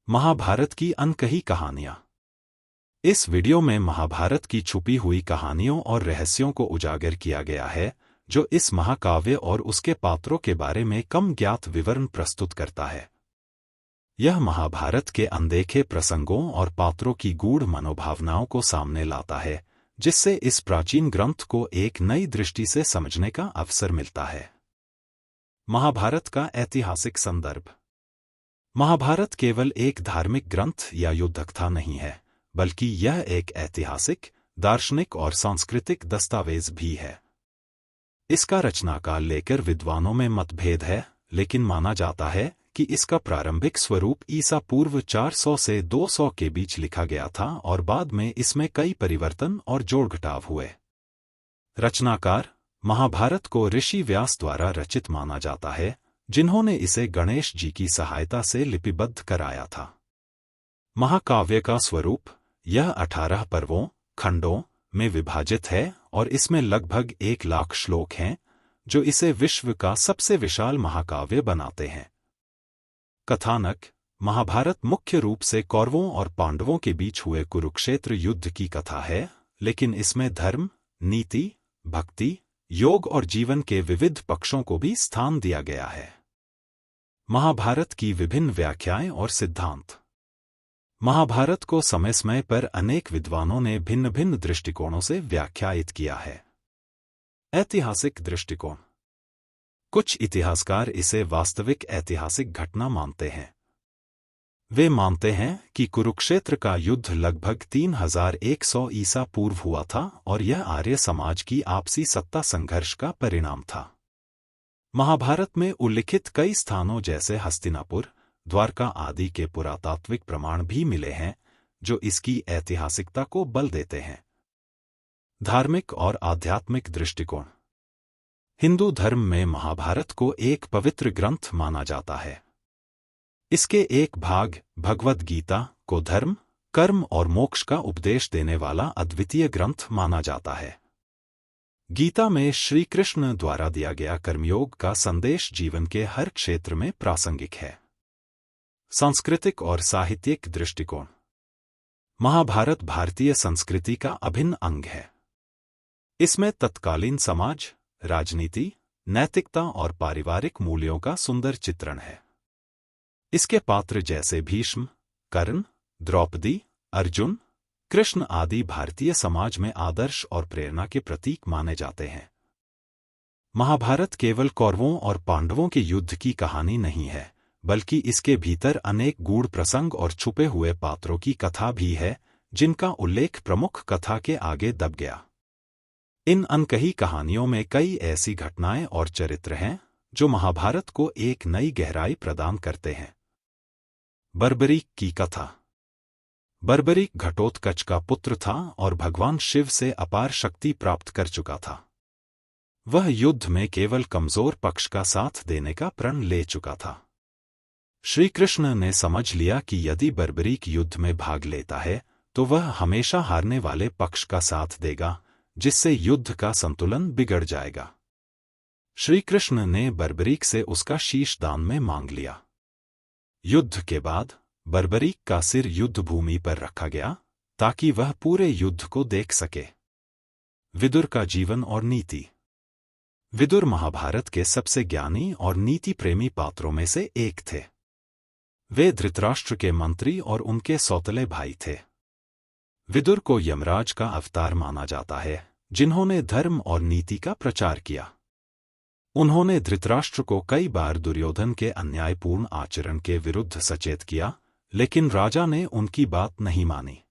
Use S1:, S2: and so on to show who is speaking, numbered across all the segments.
S1: महाभारत की अनकही कहानियां। इस वीडियो में महाभारत की छुपी हुई कहानियों और रहस्यों को उजागर किया गया है, जो इस महाकाव्य और उसके पात्रों के बारे में कम ज्ञात विवरण प्रस्तुत करता है। यह महाभारत के अनदेखे प्रसंगों और पात्रों की गूढ़ मनोभावनाओं को सामने लाता है, जिससे इस प्राचीन ग्रंथ को एक नई दृष्टि से समझने का अवसर मिलता है। महाभारत का ऐतिहासिक संदर्भ। महाभारत केवल एक धार्मिक ग्रंथ या युद्धकथा नहीं है, बल्कि यह एक ऐतिहासिक, दार्शनिक और सांस्कृतिक दस्तावेज भी है। इसका रचनाकाल लेकर विद्वानों में मतभेद है, लेकिन माना जाता है कि इसका प्रारंभिक स्वरूप ईसा पूर्व 400 से 200 के बीच लिखा गया था और बाद में इसमें कई परिवर्तन और जोड़-घटाव हुए। रचनाकार महाभारत को ऋषि व्यास द्वारा रचित माना जाता है, जिन्होंने इसे गणेश जी की सहायता से लिपिबद्ध कराया था। महाकाव्य का स्वरूप। यह 18 पर्वों, खंडों में विभाजित है और इसमें लगभग 1 लाख श्लोक हैं, जो इसे विश्व का सबसे विशाल महाकाव्य बनाते हैं। कथानक। महाभारत मुख्य रूप से कौरवों और पांडवों के बीच हुए कुरुक्षेत्र युद्ध की कथा है, लेकिन इसमें धर्म, नीति, भक्ति, योग और जीवन के विविध पक्षों को भी स्थान दिया गया है। महाभारत की विभिन्न व्याख्याएं और सिद्धांत। महाभारत को समय समय पर अनेक विद्वानों ने भिन्न भिन्न दृष्टिकोणों से व्याख्यायित किया है। ऐतिहासिक दृष्टिकोण। कुछ इतिहासकार इसे वास्तविक ऐतिहासिक घटना मानते हैं। वे मानते हैं कि कुरुक्षेत्र का युद्ध लगभग 3100 ईसा पूर्व हुआ था और यह आर्य समाज की आपसी सत्ता संघर्ष का परिणाम था। महाभारत में उल्लिखित कई स्थानों जैसे हस्तिनापुर, द्वारका आदि के पुरातात्विक प्रमाण भी मिले हैं, जो इसकी ऐतिहासिकता को बल देते हैं। धार्मिक और आध्यात्मिक दृष्टिकोण। हिंदू धर्म में महाभारत को एक पवित्र ग्रंथ माना जाता है। इसके एक भाग, भगवद गीता, को धर्म, कर्म और मोक्ष का उपदेश देने वाला अद्वितीय ग्रंथ माना जाता है। गीता में श्री कृष्ण द्वारा दिया गया कर्मयोग का संदेश जीवन के हर क्षेत्र में प्रासंगिक है। सांस्कृतिक और साहित्यिक दृष्टिकोण। महाभारत भारतीय संस्कृति का अभिन्न अंग है। इसमें तत्कालीन समाज, राजनीति, नैतिकता और पारिवारिक मूल्यों का सुंदर चित्रण है। इसके पात्र जैसे भीष्म, कर्ण, द्रौपदी, अर्जुन, कृष्ण आदि भारतीय समाज में आदर्श और प्रेरणा के प्रतीक माने जाते हैं। महाभारत केवल कौरवों और पांडवों के युद्ध की कहानी नहीं है, बल्कि इसके भीतर अनेक गूढ़ प्रसंग और छुपे हुए पात्रों की कथा भी है, जिनका उल्लेख प्रमुख कथा के आगे दब गया। इन अनकही कहानियों में कई ऐसी घटनाएं और चरित्र हैं, जो महाभारत को एक नई गहराई प्रदान करते हैं। बर्बरीक की कथा। बर्बरीक घटोत्कच का पुत्र था और भगवान शिव से अपार शक्ति प्राप्त कर चुका था। वह युद्ध में केवल कमजोर पक्ष का साथ देने का प्रण ले चुका था। श्री कृष्ण ने समझ लिया कि यदि बर्बरीक युद्ध में भाग लेता है, तो वह हमेशा हारने वाले पक्ष का साथ देगा, जिससे युद्ध का संतुलन बिगड़ जाएगा। श्री कृष्ण ने बर्बरीक से उसका शीश दान में मांग लिया। युद्ध के बाद बर्बरीक का सिर युद्ध भूमि पर रखा गया, ताकि वह पूरे युद्ध को देख सके। विदुर का जीवन और नीति। विदुर महाभारत के सबसे ज्ञानी और नीति प्रेमी पात्रों में से एक थे। वे धृतराष्ट्र के मंत्री और उनके सौतेले भाई थे। विदुर को यमराज का अवतार माना जाता है, जिन्होंने धर्म और नीति का प्रचार किया। उन्होंने धृतराष्ट्र को कई बार दुर्योधन के अन्यायपूर्ण आचरण के विरुद्ध सचेत किया, लेकिन राजा ने उनकी बात नहीं मानी।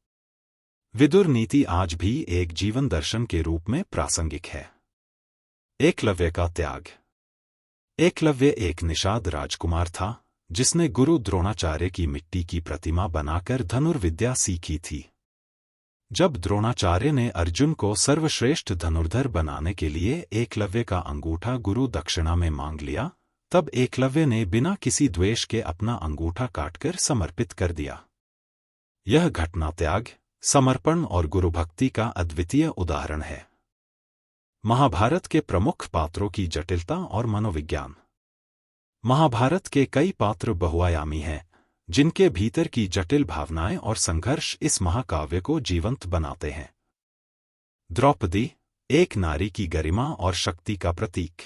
S1: विदुर नीति आज भी एक जीवन दर्शन के रूप में प्रासंगिक है। एकलव्य का त्याग। एकलव्य एक निषाद राजकुमार था, जिसने गुरु द्रोणाचार्य की मिट्टी की प्रतिमा बनाकर धनुर्विद्या सीखी थी। जब द्रोणाचार्य ने अर्जुन को सर्वश्रेष्ठ धनुर्धर बनाने के लिए एकलव्य का अंगूठा गुरु दक्षिणा में मांग लिया, तब एकलव्य ने बिना किसी द्वेष के अपना अंगूठा काटकर समर्पित कर दिया। यह घटना त्याग, समर्पण और गुरुभक्ति का अद्वितीय उदाहरण है। महाभारत के प्रमुख पात्रों की जटिलता और मनोविज्ञान। महाभारत के कई पात्र बहुआयामी हैं, जिनके भीतर की जटिल भावनाएं और संघर्ष इस महाकाव्य को जीवंत बनाते हैं। द्रौपदी, एक नारी की गरिमा और शक्ति का प्रतीक।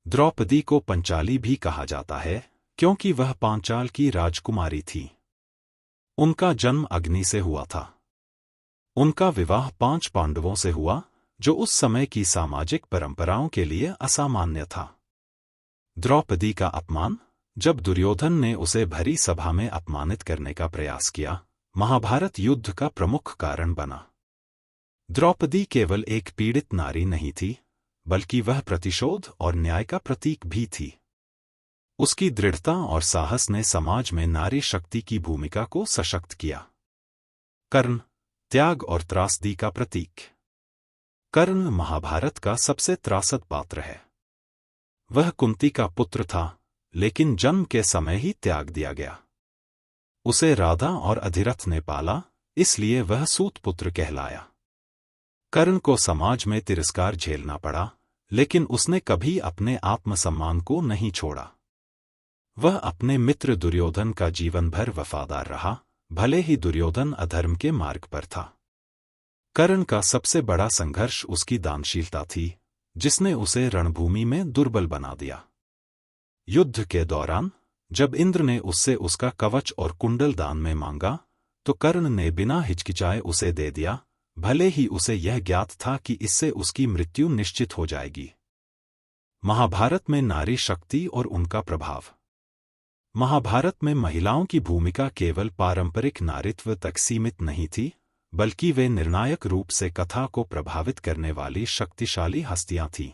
S1: द्रौपदी को पंचाली भी कहा जाता है, क्योंकि वह पांचाल की राजकुमारी थी। उनका जन्म अग्नि से हुआ था। उनका विवाह 5 पांडवों से हुआ, जो उस समय की सामाजिक परंपराओं के लिए असामान्य था। द्रौपदी का अपमान, जब दुर्योधन ने उसे भरी सभा में अपमानित करने का प्रयास किया, महाभारत युद्ध का प्रमुख कारण बना। द्रौपदी केवल एक पीड़ित नारी नहीं थी, बल्कि वह प्रतिशोध और न्याय का प्रतीक भी थी। उसकी दृढ़ता और साहस ने समाज में नारी शक्ति की भूमिका को सशक्त किया। कर्ण, त्याग और त्रासदी का प्रतीक। कर्ण महाभारत का सबसे त्रासद पात्र है। वह कुंती का पुत्र था, लेकिन जन्म के समय ही त्याग दिया गया। उसे राधा और अधिरथ ने पाला, इसलिए वह सूतपुत्र कहलाया। कर्ण को समाज में तिरस्कार झेलना पड़ा, लेकिन उसने कभी अपने आत्मसम्मान को नहीं छोड़ा। वह अपने मित्र दुर्योधन का जीवन भर वफादार रहा, भले ही दुर्योधन अधर्म के मार्ग पर था। कर्ण का सबसे बड़ा संघर्ष उसकी दानशीलता थी, जिसने उसे रणभूमि में दुर्बल बना दिया। युद्ध के दौरान जब इंद्र ने उससे उसका कवच और कुंडल दान में मांगा, तो कर्ण ने बिना हिचकिचाए उसे दे दिया, भले ही उसे यह ज्ञात था कि इससे उसकी मृत्यु निश्चित हो जाएगी। महाभारत में नारी शक्ति और उनका प्रभाव। महाभारत में महिलाओं की भूमिका केवल पारंपरिक नारीत्व तक सीमित नहीं थी, बल्कि वे निर्णायक रूप से कथा को प्रभावित करने वाली शक्तिशाली हस्तियां थीं।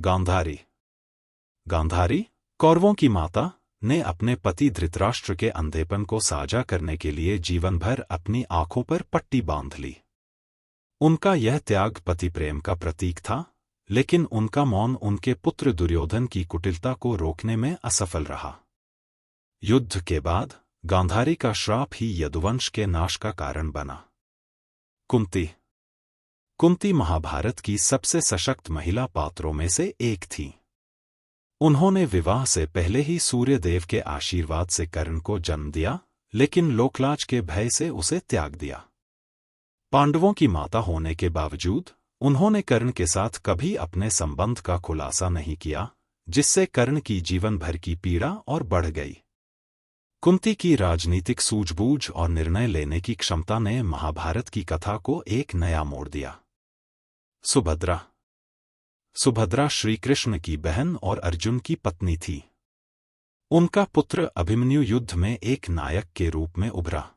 S1: गांधारी। गांधारी, कौरवों की माता, ने अपने पति धृतराष्ट्र के अंधेपन को साझा करने के लिए जीवन भर अपनी आंखों पर पट्टी बांध ली। उनका यह त्याग पति प्रेम का प्रतीक था, लेकिन उनका मौन उनके पुत्र दुर्योधन की कुटिलता को रोकने में असफल रहा। युद्ध के बाद गांधारी का श्राप ही यदुवंश के नाश का कारण बना। कुंती। कुंती महाभारत की सबसे सशक्त महिला पात्रों में से एक थी। उन्होंने विवाह से पहले ही सूर्यदेव के आशीर्वाद से कर्ण को जन्म दिया, लेकिन लोकलाज के भय से उसे त्याग दिया। पांडवों की माता होने के बावजूद उन्होंने कर्ण के साथ कभी अपने संबंध का खुलासा नहीं किया, जिससे कर्ण की जीवन भर की पीड़ा और बढ़ गई। कुंती की राजनीतिक सूझबूझ और निर्णय लेने की क्षमता ने महाभारत की कथा को एक नया मोड़ दिया। सुभद्रा। सुभद्रा श्री कृष्ण की बहन और अर्जुन की पत्नी थी। उनका पुत्र अभिमन्यु युद्ध में एक नायक के रूप में उभरा।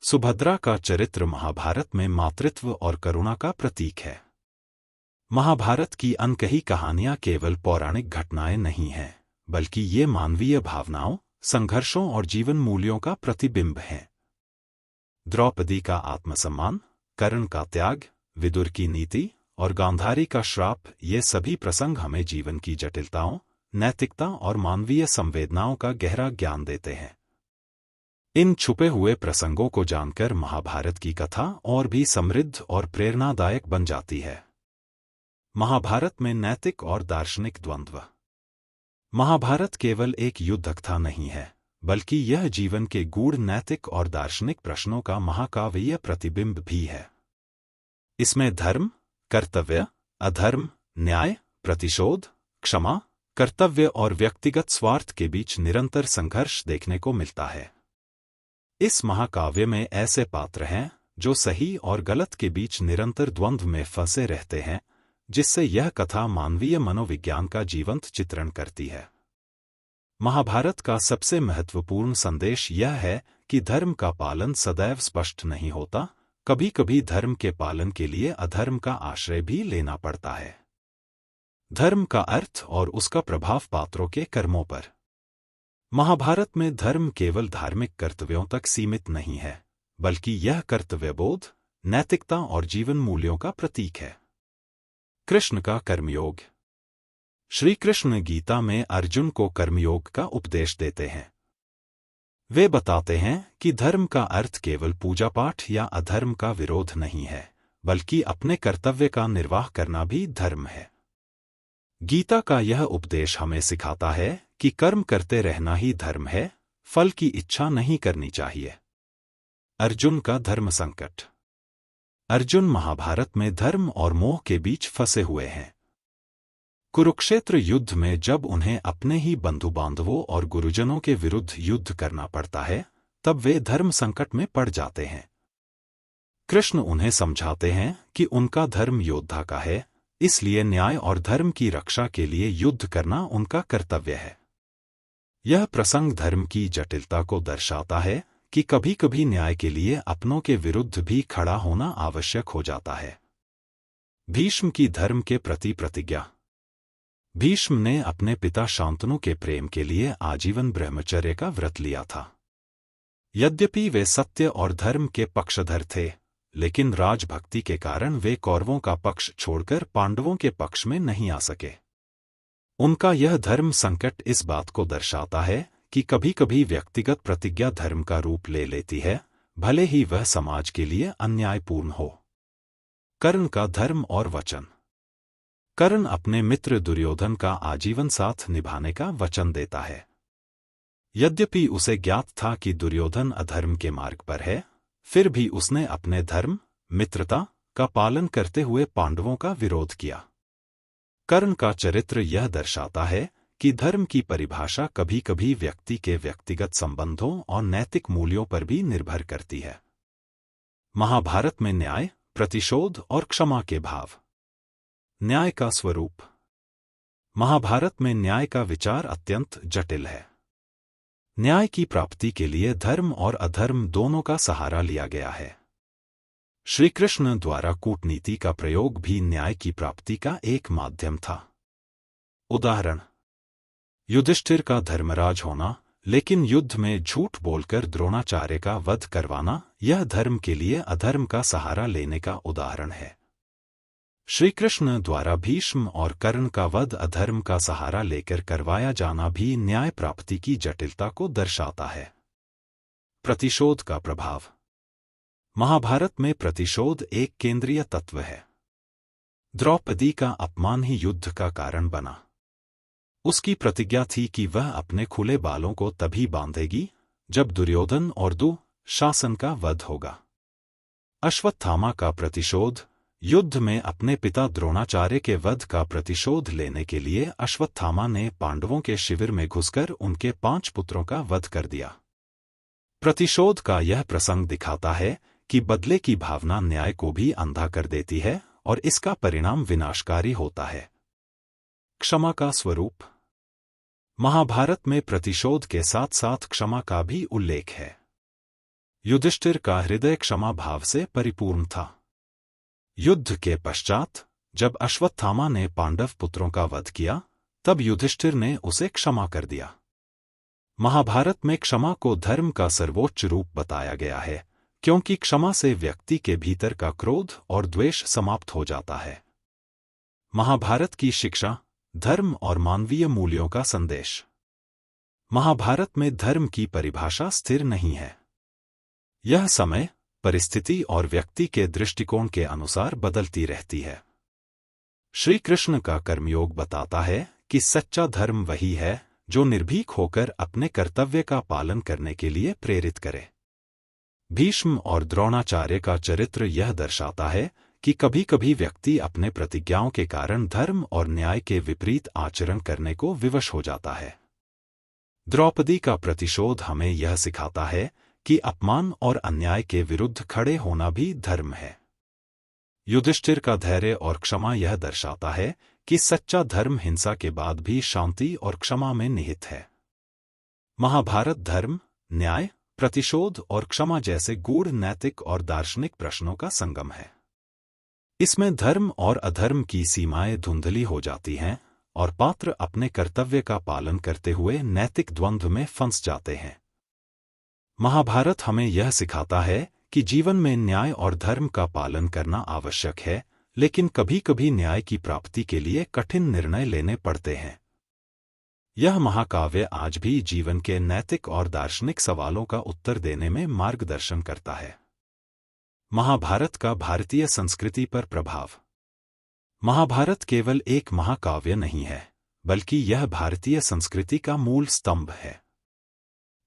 S1: सुभद्रा का चरित्र महाभारत में मातृत्व और करुणा का प्रतीक है। महाभारत की अनकही कहानियां केवल पौराणिक घटनाएं नहीं हैं, बल्कि ये मानवीय भावनाओं, संघर्षों और जीवन मूल्यों का प्रतिबिंब है। द्रौपदी का आत्मसम्मान, कर्ण का त्याग, विदुर की नीति और गांधारी का श्राप, ये सभी प्रसंग हमें जीवन की जटिलताओं, नैतिकता और मानवीय संवेदनाओं का गहरा ज्ञान देते हैं। इन छुपे हुए प्रसंगों को जानकर महाभारत की कथा और भी समृद्ध और प्रेरणादायक बन जाती है। महाभारत में नैतिक और दार्शनिक द्वंद्व। महाभारत केवल एक युद्ध कथा नहीं है, बल्कि यह जीवन के गूढ़ नैतिक और दार्शनिक प्रश्नों का महाकाव्यीय प्रतिबिंब भी है। इसमें धर्म, कर्तव्य, अधर्म, न्याय, प्रतिशोध, क्षमा, कर्तव्य और व्यक्तिगत स्वार्थ के बीच निरंतर संघर्ष देखने को मिलता है। इस महाकाव्य में ऐसे पात्र हैं जो सही और गलत के बीच निरंतर द्वंद्व में फंसे रहते हैं, जिससे यह कथा मानवीय मनोविज्ञान का जीवंत चित्रण करती है। महाभारत का सबसे महत्वपूर्ण संदेश यह है कि धर्म का पालन सदैव स्पष्ट नहीं होता, कभी कभी धर्म के पालन के लिए अधर्म का आश्रय भी लेना पड़ता है। धर्म का अर्थ और उसका प्रभाव पात्रों के कर्मों पर। महाभारत में धर्म केवल धार्मिक कर्तव्यों तक सीमित नहीं है, बल्कि यह कर्तव्यबोध, नैतिकता और जीवन मूल्यों का प्रतीक है। कृष्ण का कर्मयोग। श्री कृष्ण गीता में अर्जुन को कर्मयोग का उपदेश देते हैं। वे बताते हैं कि धर्म का अर्थ केवल पूजा पाठ या अधर्म का विरोध नहीं है, बल्कि अपने कर्तव्य का निर्वाह करना भी धर्म है। गीता का यह उपदेश हमें सिखाता है कि कर्म करते रहना ही धर्म है, फल की इच्छा नहीं करनी चाहिए। अर्जुन का धर्म संकट। अर्जुन महाभारत में धर्म और मोह के बीच फंसे हुए हैं। कुरुक्षेत्र युद्ध में जब उन्हें अपने ही बंधु बांधवों और गुरुजनों के विरुद्ध युद्ध करना पड़ता है, तब वे धर्म संकट में पड़ जाते हैं। कृष्ण उन्हें समझाते हैं कि उनका धर्म योद्धा का है, इसलिए न्याय और धर्म की रक्षा के लिए युद्ध करना उनका कर्तव्य है। यह प्रसंग धर्म की जटिलता को दर्शाता है कि कभी-कभी न्याय के लिए अपनों के विरुद्ध भी खड़ा होना आवश्यक हो जाता है। भीष्म की धर्म के प्रति प्रतिज्ञा। भीष्म ने अपने पिता शांतनु के प्रेम के लिए आजीवन ब्रह्मचर्य का व्रत लिया था। यद्यपि वे सत्य और धर्म के पक्षधर थे, लेकिन राजभक्ति के कारण वे कौरवों का पक्ष छोड़कर पांडवों के पक्ष में नहीं आ सके। उनका यह धर्म संकट इस बात को दर्शाता है कि कभी-कभी व्यक्तिगत प्रतिज्ञा धर्म का रूप ले लेती है, भले ही वह समाज के लिए अन्यायपूर्ण हो। कर्ण का धर्म और वचन। कर्ण अपने मित्र दुर्योधन का आजीवन साथ निभाने का वचन देता है। यद्यपि उसे ज्ञात था कि दुर्योधन अधर्म के मार्ग पर है, फिर भी उसने अपने धर्म, मित्रता का पालन करते हुए पांडवों का विरोध किया। कर्ण का चरित्र यह दर्शाता है कि धर्म की परिभाषा कभी-कभी व्यक्ति के व्यक्तिगत संबंधों और नैतिक मूल्यों पर भी निर्भर करती है। महाभारत में न्याय, प्रतिशोध और क्षमा के भाव। न्याय का स्वरूप। महाभारत में न्याय का विचार अत्यंत जटिल है। न्याय की प्राप्ति के लिए धर्म और अधर्म दोनों का सहारा लिया गया है। श्री कृष्ण द्वारा कूटनीति का प्रयोग भी न्याय की प्राप्ति का एक माध्यम था। उदाहरण: युधिष्ठिर का धर्मराज होना, लेकिन युद्ध में झूठ बोलकर द्रोणाचार्य का वध करवाना, यह धर्म के लिए अधर्म का सहारा लेने का उदाहरण है। श्री कृष्ण द्वारा भीष्म और कर्ण का वध अधर्म का सहारा लेकर करवाया जाना भी न्याय प्राप्ति की जटिलता को दर्शाता है। प्रतिशोध का प्रभाव। महाभारत में प्रतिशोध एक केंद्रीय तत्व है। द्रौपदी का अपमान ही युद्ध का कारण बना। उसकी प्रतिज्ञा थी कि वह अपने खुले बालों को तभी बांधेगी जब दुर्योधन और दुःशासन का वध होगा। अश्वत्थामा का प्रतिशोध। युद्ध में अपने पिता द्रोणाचार्य के वध का प्रतिशोध लेने के लिए अश्वत्थामा ने पांडवों के शिविर में घुसकर उनके 5 पुत्रों का वध कर दिया। प्रतिशोध का यह प्रसंग दिखाता है कि बदले की भावना न्याय को भी अंधा कर देती है और इसका परिणाम विनाशकारी होता है। क्षमा का स्वरूप। महाभारत में प्रतिशोध के साथ साथ क्षमा का भी उल्लेख है। युधिष्ठिर का हृदय क्षमा भाव से परिपूर्ण था। युद्ध के पश्चात जब अश्वत्थामा ने पांडव पुत्रों का वध किया, तब युधिष्ठिर ने उसे क्षमा कर दिया। महाभारत में क्षमा को धर्म का सर्वोच्च रूप बताया गया है, क्योंकि क्षमा से व्यक्ति के भीतर का क्रोध और द्वेष समाप्त हो जाता है। महाभारत की शिक्षा, धर्म और मानवीय मूल्यों का संदेश। महाभारत में धर्म की परिभाषा स्थिर नहीं है। यह समय, परिस्थिति और व्यक्ति के दृष्टिकोण के अनुसार बदलती रहती है। श्री कृष्ण का कर्मयोग बताता है कि सच्चा धर्म वही है जो निर्भीक होकर अपने कर्तव्य का पालन करने के लिए प्रेरित करे। भीष्म और द्रोणाचार्य का चरित्र यह दर्शाता है कि कभी-कभी व्यक्ति अपने प्रतिज्ञाओं के कारण धर्म और न्याय के विपरीत आचरण करने को विवश हो जाता है। द्रौपदी का प्रतिशोध हमें यह सिखाता है कि अपमान और अन्याय के विरुद्ध खड़े होना भी धर्म है। युधिष्ठिर का धैर्य और क्षमा यह दर्शाता है कि सच्चा धर्म हिंसा के बाद भी शांति और क्षमा में निहित है। महाभारत धर्म, न्याय, प्रतिशोध और क्षमा जैसे गूढ़ नैतिक और दार्शनिक प्रश्नों का संगम है। इसमें धर्म और अधर्म की सीमाएं धुंधली हो जाती हैं और पात्र अपने कर्तव्य का पालन करते हुए नैतिक द्वंद्व में फंस जाते हैं। महाभारत हमें यह सिखाता है कि जीवन में न्याय और धर्म का पालन करना आवश्यक है, लेकिन कभी-कभी न्याय की प्राप्ति के लिए कठिन निर्णय लेने पड़ते हैं। यह महाकाव्य आज भी जीवन के नैतिक और दार्शनिक सवालों का उत्तर देने में मार्गदर्शन करता है। महाभारत का भारतीय संस्कृति पर प्रभाव। महाभारत केवल एक महाकाव्य नहीं है, बल्कि यह भारतीय संस्कृति का मूल स्तंभ है।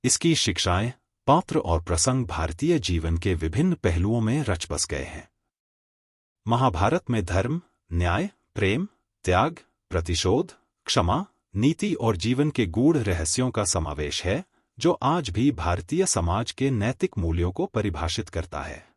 S1: इसकी शिक्षाएं, पात्र और प्रसंग भारतीय जीवन के विभिन्न पहलुओं में रच बस गए हैं। महाभारत में धर्म, न्याय, प्रेम, त्याग, प्रतिशोध, क्षमा, नीति और जीवन के गूढ़ रहस्यों का समावेश है, जो आज भी भारतीय समाज के नैतिक मूल्यों को परिभाषित करता है।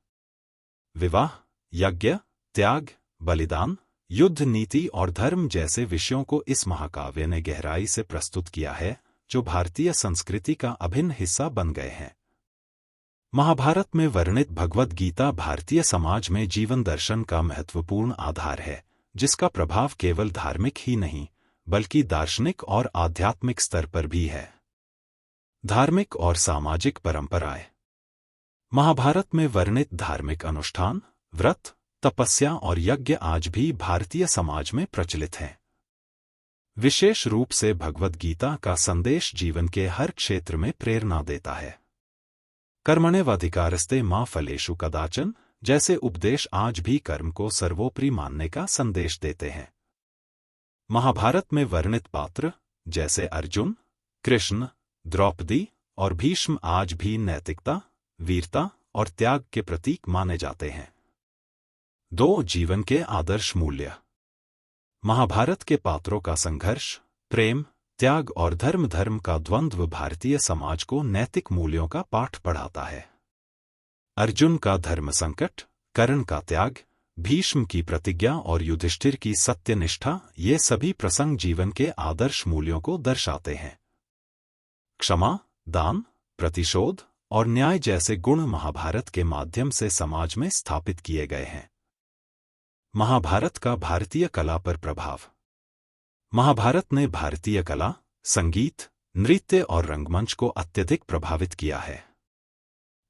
S1: विवाह, यज्ञ, त्याग, बलिदान, युद्ध नीति और धर्म जैसे विषयों को इस महाकाव्य ने गहराई से प्रस्तुत किया है, जो भारतीय संस्कृति का अभिन्न हिस्सा बन गए हैं। महाभारत में वर्णित भगवद गीता भारतीय समाज में जीवन दर्शन का महत्वपूर्ण आधार है, जिसका प्रभाव केवल धार्मिक ही नहीं, बल्कि दार्शनिक और आध्यात्मिक स्तर पर भी है। धार्मिक और सामाजिक परंपराएं। महाभारत में वर्णित धार्मिक अनुष्ठान, व्रत, तपस्या और यज्ञ आज भी भारतीय समाज में प्रचलित हैं। विशेष रूप से भगवद गीता का संदेश जीवन के हर क्षेत्र में प्रेरणा देता है। कर्मण्येवाधिकारस्ते मा फलेषु कदाचन जैसे उपदेश आज भी कर्म को सर्वोपरि मानने का संदेश देते हैं। महाभारत में वर्णित पात्र जैसे अर्जुन, कृष्ण, द्रौपदी और भीष्म आज भी नैतिकता, वीरता और त्याग के प्रतीक माने जाते हैं। 2. जीवन के आदर्श मूल्य। महाभारत के पात्रों का संघर्ष, प्रेम, त्याग और धर्म का द्वंद्व भारतीय समाज को नैतिक मूल्यों का पाठ पढ़ाता है। अर्जुन का धर्म संकट, कर्ण का त्याग, भीष्म की प्रतिज्ञा और युधिष्ठिर की सत्यनिष्ठा, ये सभी प्रसंग जीवन के आदर्श मूल्यों को दर्शाते हैं। क्षमा, दान, प्रतिशोध और न्याय जैसे गुण महाभारत के माध्यम से समाज में स्थापित किए गए हैं। महाभारत का भारतीय कला पर प्रभाव। महाभारत ने भारतीय कला, संगीत, नृत्य और रंगमंच को अत्यधिक प्रभावित किया है।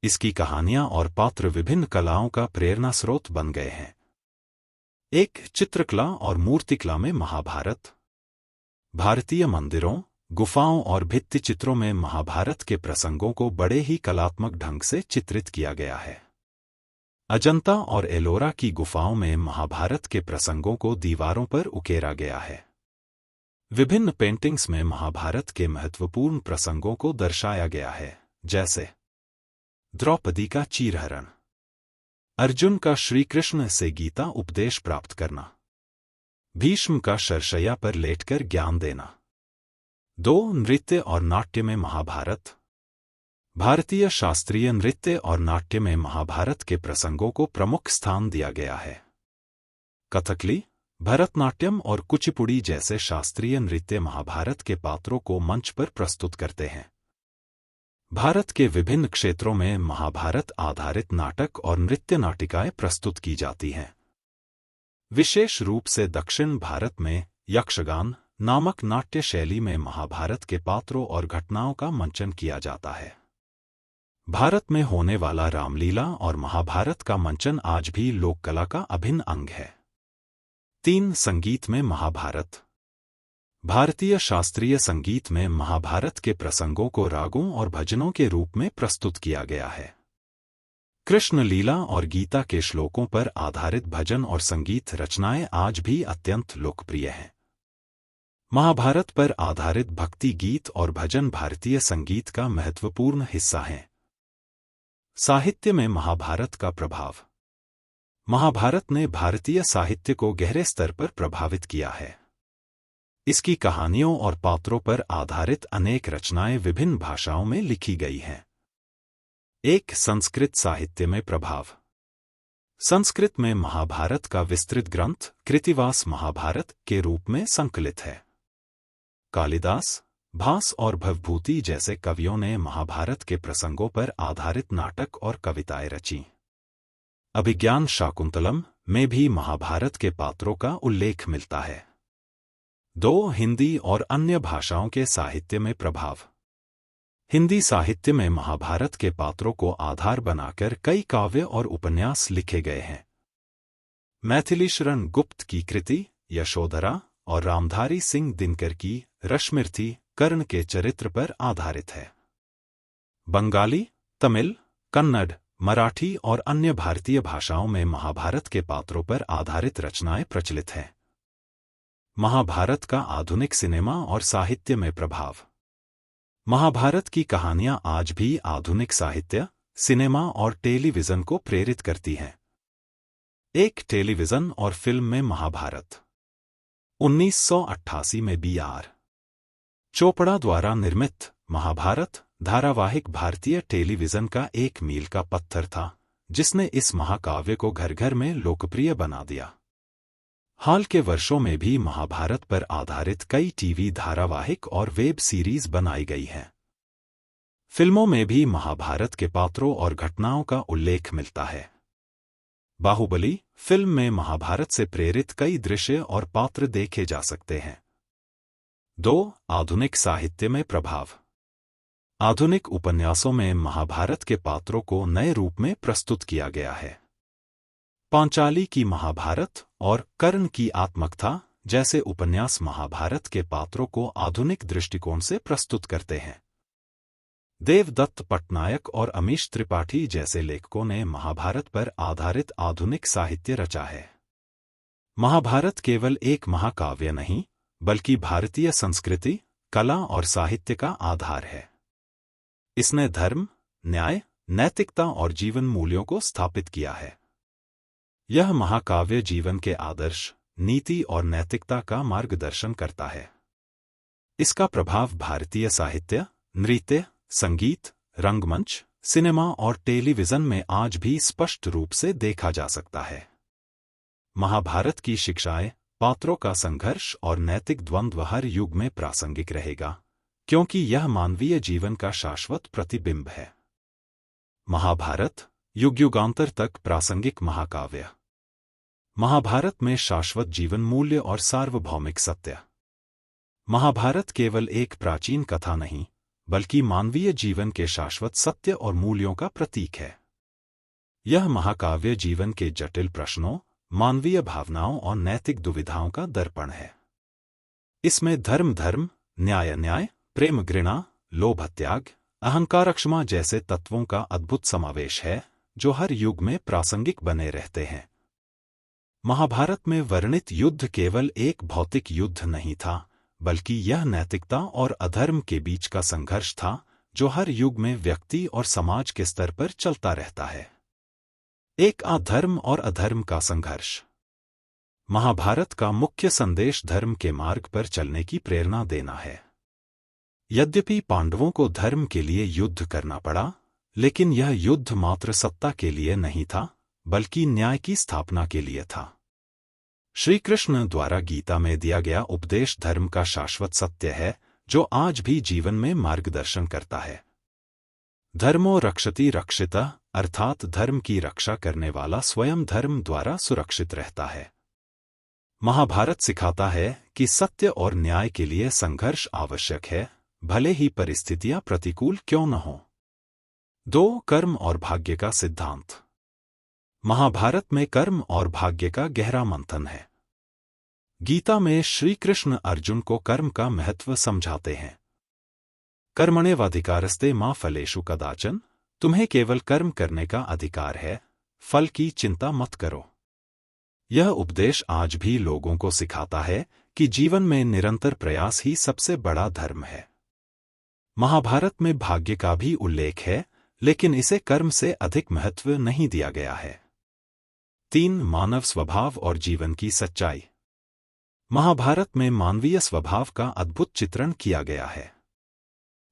S1: इसकी कहानियां और पात्र विभिन्न कलाओं का प्रेरणा स्रोत बन गए हैं। 1. चित्रकला और मूर्तिकला में महाभारत। भारतीय मंदिरों, गुफाओं और भित्ति चित्रों में महाभारत के प्रसंगों को बड़े ही कलात्मक ढंग से चित्रित किया गया है। अजंता और एलोरा की गुफाओं में महाभारत के प्रसंगों को दीवारों पर उकेरा गया है। विभिन्न पेंटिंग्स में महाभारत के महत्वपूर्ण प्रसंगों को दर्शाया गया है, जैसे द्रौपदी का चीरहरण, अर्जुन का श्री कृष्ण से गीता उपदेश प्राप्त करना, भीष्म का शरशय्या पर लेटकर ज्ञान देना। 2. नृत्य और नाट्य में महाभारत। भारतीय शास्त्रीय नृत्य और नाट्य में महाभारत के प्रसंगों को प्रमुख स्थान दिया गया है। कथकली, भरतनाट्यम और कुचिपुड़ी जैसे शास्त्रीय नृत्य महाभारत के पात्रों को मंच पर प्रस्तुत करते हैं। भारत के विभिन्न क्षेत्रों में महाभारत आधारित नाटक और नृत्य नाटिकाएं प्रस्तुत की जाती हैं। विशेष रूप से दक्षिण भारत में यक्षगान नामक नाट्य शैली में महाभारत के पात्रों और घटनाओं का मंचन किया जाता है। भारत में होने वाला रामलीला और महाभारत का मंचन आज भी लोक कला का अभिन्न अंग है। 3. संगीत में महाभारत। भारतीय शास्त्रीय संगीत में महाभारत के प्रसंगों को रागों और भजनों के रूप में प्रस्तुत किया गया है। कृष्ण लीला और गीता के श्लोकों पर आधारित भजन और संगीत रचनाएं आज भी अत्यंत लोकप्रिय हैं। महाभारत पर आधारित भक्ति गीत और भजन भारतीय संगीत का महत्वपूर्ण हिस्सा हैं। साहित्य में महाभारत का प्रभाव। महाभारत ने भारतीय साहित्य को गहरे स्तर पर प्रभावित किया है। इसकी कहानियों और पात्रों पर आधारित अनेक रचनाएं विभिन्न भाषाओं में लिखी गई हैं। 1. संस्कृत साहित्य में प्रभाव। संस्कृत में महाभारत का विस्तृत ग्रंथ कृतिवास महाभारत के रूप में संकलित है। कालिदास, भास और भवभूति जैसे कवियों ने महाभारत के प्रसंगों पर आधारित नाटक और कविताएं रची। अभिज्ञान शाकुंतलम में भी महाभारत के पात्रों का उल्लेख मिलता है। 2. हिंदी और अन्य भाषाओं के साहित्य में प्रभाव। हिंदी साहित्य में महाभारत के पात्रों को आधार बनाकर कई काव्य और उपन्यास लिखे गए हैं। मैथिली शरण गुप्त की कृति यशोधरा और रामधारी सिंह दिनकर की रश्मिरथी कर्ण के चरित्र पर आधारित है। बंगाली, तमिल, कन्नड़, मराठी और अन्य भारतीय भाषाओं में महाभारत के पात्रों पर आधारित रचनाएं प्रचलित हैं। महाभारत का आधुनिक सिनेमा और साहित्य में प्रभाव। महाभारत की कहानियां आज भी आधुनिक साहित्य, सिनेमा और टेलीविजन को प्रेरित करती हैं। एक टेलीविजन और फिल्म में महाभारत 1988 में बी.आर. चोपड़ा द्वारा निर्मित महाभारत धारावाहिक भारतीय टेलीविजन का एक मील का पत्थर था, जिसने इस महाकाव्य को घर घर में लोकप्रिय बना दिया। हाल के वर्षों में भी महाभारत पर आधारित कई टीवी धारावाहिक और वेब सीरीज बनाई गई हैं। फिल्मों में भी महाभारत के पात्रों और घटनाओं का उल्लेख मिलता है। बाहुबली फिल्म में महाभारत से प्रेरित कई दृश्य और पात्र देखे जा सकते हैं। 2. आधुनिक साहित्य में प्रभाव। आधुनिक उपन्यासों में महाभारत के पात्रों को नए रूप में प्रस्तुत किया गया है। पांचाली की महाभारत और कर्ण की आत्मकथा जैसे उपन्यास महाभारत के पात्रों को आधुनिक दृष्टिकोण से प्रस्तुत करते हैं। देवदत्त पटनायक और अमीश त्रिपाठी जैसे लेखकों ने महाभारत पर आधारित आधुनिक साहित्य रचा है। महाभारत केवल एक महाकाव्य नहीं, बल्कि भारतीय संस्कृति, कला और साहित्य का आधार है। इसने धर्म, न्याय, नैतिकता और जीवन मूल्यों को स्थापित किया है। यह महाकाव्य जीवन के आदर्श, नीति और नैतिकता का मार्गदर्शन करता है। इसका प्रभाव भारतीय साहित्य, नृत्य, संगीत, रंगमंच, सिनेमा और टेलीविजन में आज भी स्पष्ट रूप से देखा जा सकता है। महाभारत की शिक्षाएं, पात्रों का संघर्ष और नैतिक द्वंद्व हर युग में प्रासंगिक रहेगा, क्योंकि यह मानवीय जीवन का शाश्वत प्रतिबिंब है। महाभारत युग युगांतर तक प्रासंगिक महाकाव्य। महाभारत में शाश्वत जीवन मूल्य और सार्वभौमिक सत्य। महाभारत केवल एक प्राचीन कथा नहीं, बल्कि मानवीय जीवन के शाश्वत सत्य और मूल्यों का प्रतीक है। यह महाकाव्य जीवन के जटिल प्रश्नों, मानवीय भावनाओं और नैतिक दुविधाओं का दर्पण है। इसमें धर्म, न्याय, प्रेम घृणा, लोभ त्याग, अहंकार क्षमा जैसे तत्वों का अद्भुत समावेश है, जो हर युग में प्रासंगिक बने रहते हैं। महाभारत में वर्णित युद्ध केवल एक भौतिक युद्ध नहीं था, बल्कि यह नैतिकता और अधर्म के बीच का संघर्ष था, जो हर युग में व्यक्ति और समाज के स्तर पर चलता रहता है। एक अधर्म और अधर्म का संघर्ष। महाभारत का मुख्य संदेश धर्म के मार्ग पर चलने की प्रेरणा देना है। यद्यपि पांडवों को धर्म के लिए युद्ध करना पड़ा, लेकिन यह युद्ध मात्र सत्ता के लिए नहीं था, बल्कि न्याय की स्थापना के लिए था। श्री कृष्ण द्वारा गीता में दिया गया उपदेश धर्म का शाश्वत सत्य है, जो आज भी जीवन में मार्गदर्शन करता है। धर्मो रक्षति रक्षितः, अर्थात धर्म की रक्षा करने वाला स्वयं धर्म द्वारा सुरक्षित रहता है। महाभारत सिखाता है कि सत्य और न्याय के लिए संघर्ष आवश्यक है, भले ही परिस्थितियां प्रतिकूल क्यों न हों। 2. कर्म और भाग्य का सिद्धांत। महाभारत में कर्म और भाग्य का गहरा मंथन है। गीता में श्री कृष्ण अर्जुन को कर्म का महत्व समझाते हैं। कर्मण्येवाधिकारस्ते मा फलेषु कदाचन, तुम्हें केवल कर्म करने का अधिकार है, फल की चिंता मत करो। यह उपदेश आज भी लोगों को सिखाता है कि जीवन में निरंतर प्रयास ही सबसे बड़ा धर्म है। महाभारत में भाग्य का भी उल्लेख है, लेकिन इसे कर्म से अधिक महत्व नहीं दिया गया है। 3. मानव स्वभाव और जीवन की सच्चाई। महाभारत में मानवीय स्वभाव का अद्भुत चित्रण किया गया है।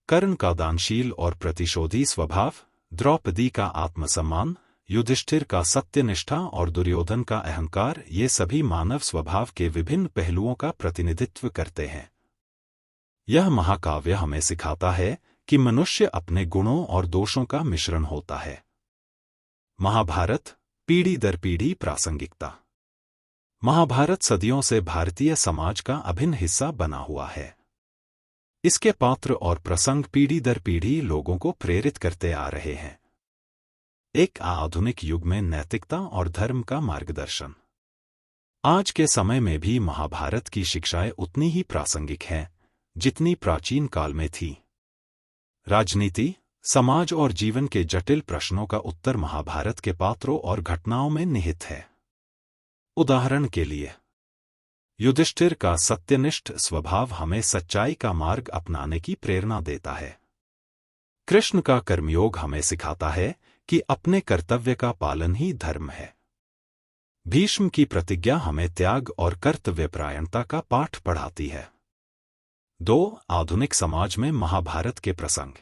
S1: कर्ण का दानशील और प्रतिशोधी स्वभाव, द्रौपदी का आत्मसम्मान, युधिष्ठिर का सत्यनिष्ठा और दुर्योधन का अहंकार, ये सभी मानव स्वभाव के विभिन्न पहलुओं का प्रतिनिधित्व करते हैं। यह महाकाव्य हमें सिखाता है कि मनुष्य अपने गुणों और दोषों का मिश्रण होता है। महाभारत पीढ़ी दर पीढ़ी प्रासंगिकता। महाभारत सदियों से भारतीय समाज का अभिन्न हिस्सा बना हुआ है। इसके पात्र और प्रसंग पीढ़ी दर पीढ़ी लोगों को प्रेरित करते आ रहे हैं। एक आधुनिक युग में नैतिकता और धर्म का मार्गदर्शन। आज के समय में भी महाभारत की शिक्षाएं उतनी ही प्रासंगिक हैं जितनी प्राचीन काल में थी। राजनीति, समाज और जीवन के जटिल प्रश्नों का उत्तर महाभारत के पात्रों और घटनाओं में निहित है। उदाहरण के लिए, युधिष्ठिर का सत्यनिष्ठ स्वभाव हमें सच्चाई का मार्ग अपनाने की प्रेरणा देता है। कृष्ण का कर्मयोग हमें सिखाता है कि अपने कर्तव्य का पालन ही धर्म है। भीष्म की प्रतिज्ञा हमें त्याग और कर्तव्यपरायणता का पाठ पढ़ाती है। 2. आधुनिक समाज में महाभारत के प्रसंग।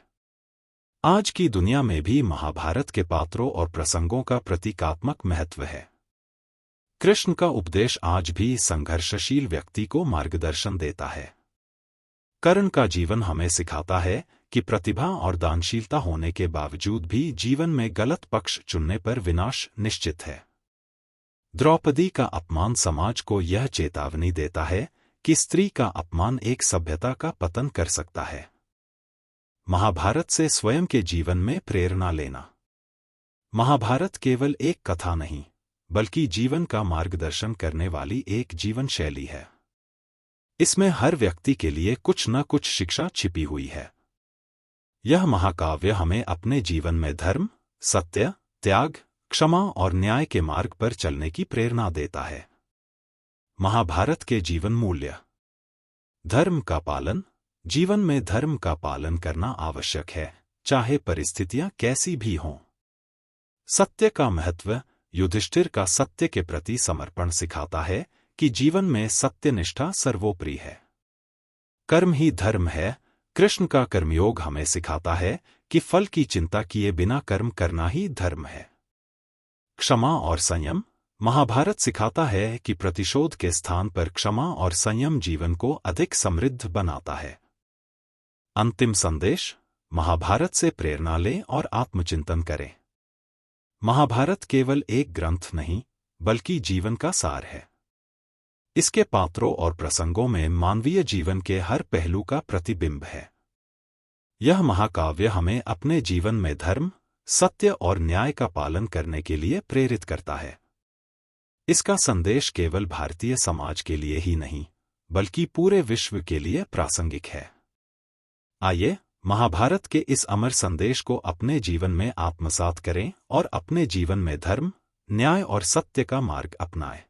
S1: आज की दुनिया में भी महाभारत के पात्रों और प्रसंगों का प्रतीकात्मक महत्व है। कृष्ण का उपदेश आज भी संघर्षशील व्यक्ति को मार्गदर्शन देता है। कर्ण का जीवन हमें सिखाता है कि प्रतिभा और दानशीलता होने के बावजूद भी जीवन में गलत पक्ष चुनने पर विनाश निश्चित है। द्रौपदी का अपमान समाज को यह चेतावनी देता है कि स्त्री का अपमान एक सभ्यता का पतन कर सकता है। महाभारत से स्वयं के जीवन में प्रेरणा लेना। महाभारत केवल एक कथा नहीं, बल्कि जीवन का मार्गदर्शन करने वाली एक जीवन शैली है। इसमें हर व्यक्ति के लिए कुछ न कुछ शिक्षा छिपी हुई है। यह महाकाव्य हमें अपने जीवन में धर्म, सत्य, त्याग, क्षमा और न्याय के मार्ग पर चलने की प्रेरणा देता है। महाभारत के जीवन मूल्य। धर्म का पालन। जीवन में धर्म का पालन करना आवश्यक है, चाहे परिस्थितियां कैसी भी हों। सत्य का महत्व। युधिष्ठिर का सत्य के प्रति समर्पण सिखाता है कि जीवन में सत्यनिष्ठा सर्वोपरि है। कर्म ही धर्म है। कृष्ण का कर्मयोग हमें सिखाता है कि फल की चिंता किए बिना कर्म करना ही धर्म है। क्षमा और संयम। महाभारत सिखाता है कि प्रतिशोध के स्थान पर क्षमा और संयम जीवन को अधिक समृद्ध बनाता है। अंतिम संदेश। महाभारत से प्रेरणा लें और आत्मचिंतन करें। महाभारत केवल एक ग्रंथ नहीं, बल्कि जीवन का सार है। इसके पात्रों और प्रसंगों में मानवीय जीवन के हर पहलू का प्रतिबिंब है। यह महाकाव्य हमें अपने जीवन में धर्म, सत्य और न्याय का पालन करने के लिए प्रेरित करता है। इसका संदेश केवल भारतीय समाज के लिए ही नहीं, बल्कि पूरे विश्व के लिए प्रासंगिक है। आइए, महाभारत के इस अमर संदेश को अपने जीवन में आत्मसात करें और अपने जीवन में धर्म, न्याय और सत्य का मार्ग अपनाएं।